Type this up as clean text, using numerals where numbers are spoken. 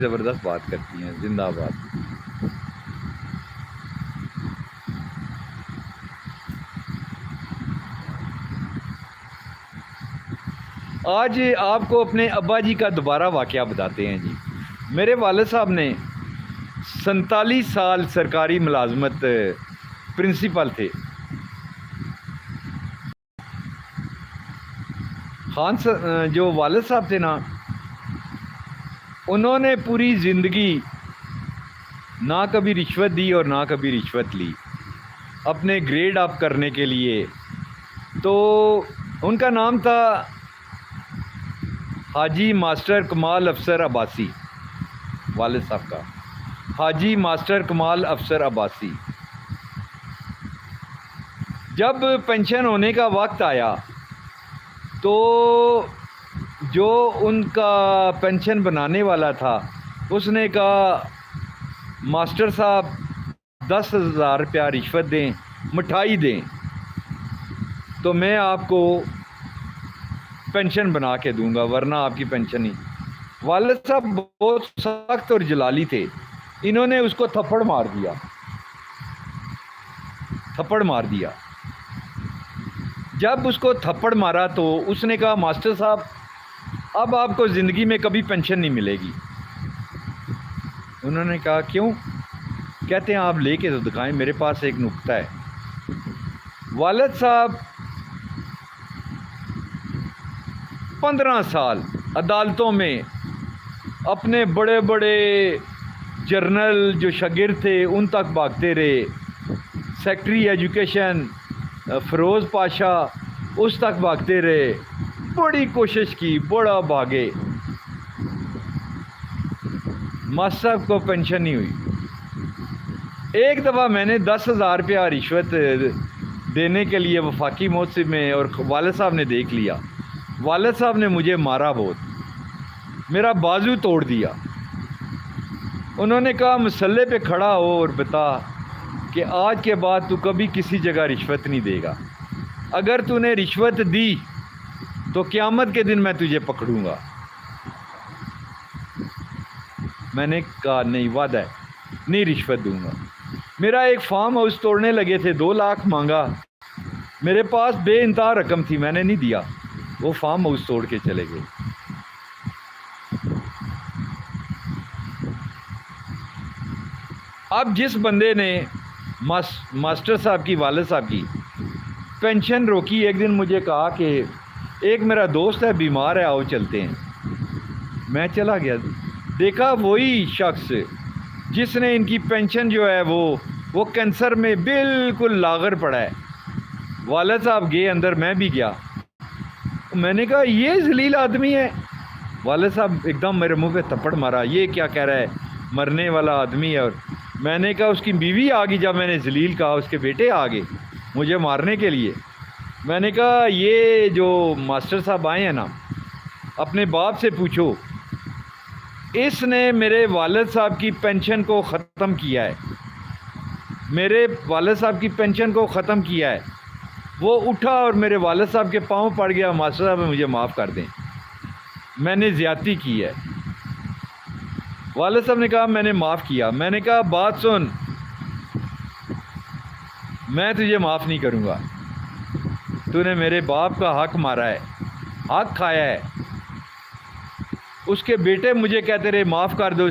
زبردست بات کرتی ہیں، زندہ باد۔ آج آپ کو اپنے ابا جی کا دوبارہ واقعہ بتاتے ہیں جی۔ میرے والد صاحب نے 47 سال سرکاری ملازمت پرنسپل تھے۔ جو والد صاحب تھے نا، انہوں نے پوری زندگی نہ کبھی رشوت دی اور نہ کبھی رشوت لی اپنے گریڈ اپ کرنے کے لیے۔ تو ان کا نام تھا حاجی ماسٹر کمال افسر عباسی، والد صاحب کا حاجی ماسٹر کمال افسر عباسی۔ جب پینشن ہونے کا وقت آیا تو جو ان کا پینشن بنانے والا تھا اس نے کہا ماسٹر صاحب 10,000 روپیہ رشوت دیں، مٹھائی دیں تو میں آپ کو پینشن بنا کے دوں گا، ورنہ آپ کی پینشن نہیں۔ والد صاحب بہت سخت اور جلالی تھے، انہوں نے اس کو تھپڑ مار دیا۔ جب اس کو تھپڑ مارا تو اس نے کہا ماسٹر صاحب اب آپ کو زندگی میں کبھی پینشن نہیں ملے گی۔ انہوں نے کہا کیوں؟ کہتے ہیں آپ لے کے تو دکھائیں، میرے پاس ایک نکتہ ہے۔ والد صاحب 15 سال عدالتوں میں اپنے بڑے بڑے جرنل جو شاگرد تھے ان تک بھاگتے رہے، سیکٹری ایجوکیشن فیروز پاشا اس تک بھاگتے رہے، بڑی کوشش کی، بڑا بھاگے، ماسٹر صاحب کو پینشن نہیں ہوئی۔ ایک دفعہ میں نے 10,000 روپیہ رشوت دینے کے لیے وفاقی محتسب میں، اور والد صاحب نے دیکھ لیا۔ والد صاحب نے مجھے مارا بہت، میرا بازو توڑ دیا۔ انہوں نے کہا مسلح پہ کھڑا ہو اور بتا کہ آج کے بعد تو کبھی کسی جگہ رشوت نہیں دے گا، اگر تو نے رشوت دی تو قیامت کے دن میں تجھے پکڑوں گا۔ میں نے کہا نہیں، وعدہ ہے، نہیں رشوت دوں گا۔ میرا ایک فارم ہاؤس توڑنے لگے تھے، 2 لاکھ مانگا، میرے پاس بے انتہا رقم تھی، میں نے نہیں دیا، وہ فارم ہاؤس توڑ کے چلے گئے۔ اب جس بندے نے ماسٹر صاحب کی، والد صاحب کی پینشن روکی، ایک دن مجھے کہا کہ ایک میرا دوست ہے بیمار ہے، آؤ چلتے ہیں۔ میں چلا گیا، دیکھا وہی شخص جس نے ان کی پینشن جو ہے وہ کینسر میں بالکل لاغر پڑا ہے۔ والد صاحب گئے اندر، میں بھی گیا، میں نے کہا یہ ذلیل آدمی ہے۔ والد صاحب ایک دم میرے منہ پہ تھپڑ مارا، یہ کیا کہہ رہا ہے، مرنے والا آدمی ہے۔ اور میں نے کہا اس کی بیوی آ گئی، جب میں نے ذلیل کہا اس کے بیٹے آ گئے مجھے مارنے کے لیے۔ میں نے کہا یہ جو ماسٹر صاحب آئے ہیں نا، اپنے باپ سے پوچھو، اس نے میرے والد صاحب کی پینشن کو ختم کیا ہے، میرے والد صاحب کی پینشن کو ختم کیا ہے۔ وہ اٹھا اور میرے والد صاحب کے پاؤں پڑ گیا، ماسٹر صاحب مجھے معاف کر دیں، میں نے زیادتی کی ہے۔ والد صاحب نے کہا میں نے معاف کیا۔ میں نے کہا بات سن، میں تجھے معاف نہیں کروں گا، تو نے میرے باپ کا حق مارا ہے، حق کھایا ہے۔ اس کے بیٹے مجھے کہتے رہے معاف کر دو،